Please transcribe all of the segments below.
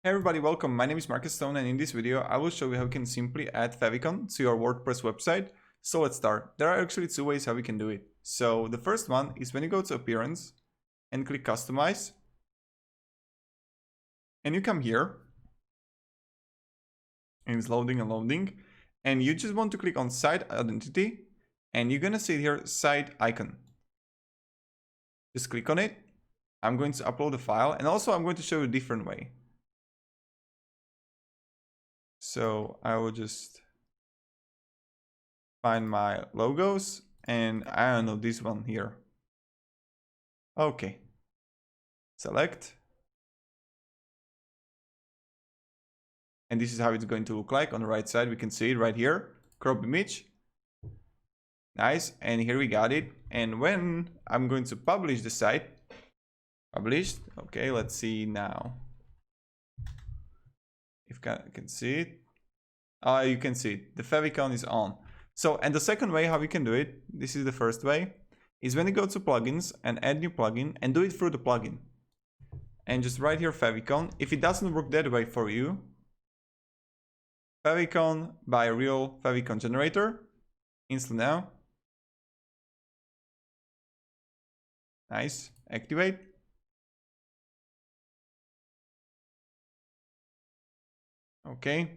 Hey everybody, welcome. My name is Marcus Stone, and in this video I will show you how you can simply add Favicon to your WordPress website. So let's start. There are actually two ways how we can do it. So the first one is when you go to Appearance and click Customize, and you come here and it's loading and loading, and you just want to click on Site Identity, and you're gonna see here Site Icon. Just click on it. I'm going to upload the file, and also I'm going to show you a different way. So I will just find my logos, and I don't know, this one here. Okay. Select. And this is how it's going to look like on the right side. We can see it right here. Crop image. Nice. And here we got it. And when I'm going to publish the site, published. Okay, let's see now. If you can see it. You can see it. The favicon is on. So, and the second way how we can do it, this is the first way, is when you go to plugins and add new plugin and do it through the plugin. And just write here favicon. If it doesn't work that way for you, favicon by real favicon generator. Install now. Nice. Activate. Okay.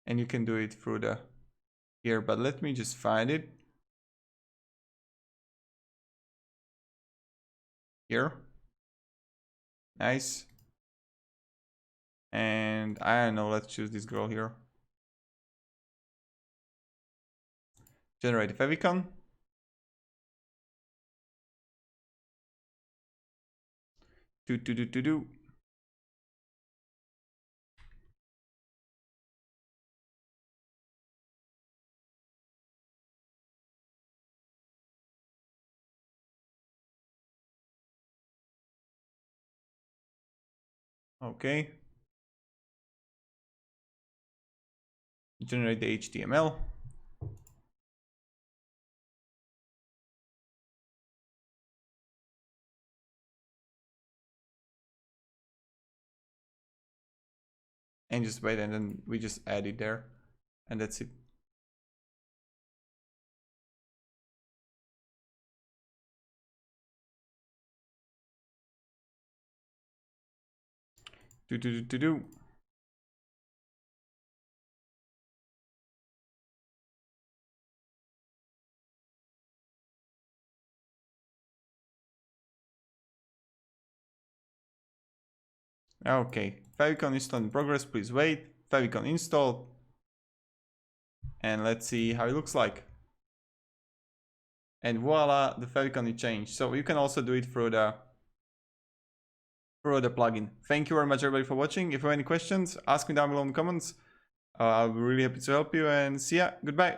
And you can do it through the here, but let me just find it. Here. Nice. And I don't know, let's choose this girl here. Generate a favicon. Do. Okay. Generate the HTML. And just wait, and then we just add it there, and that's it. Do. Okay, Favicon installed in progress. Please wait. Favicon installed, and let's see how it looks like. And voila, the favicon is changed. So you can also do it through the plugin. Thank you very much, everybody, for watching. If you have any questions, ask me down below in the comments. I'll be really happy to help you, and see ya. Goodbye.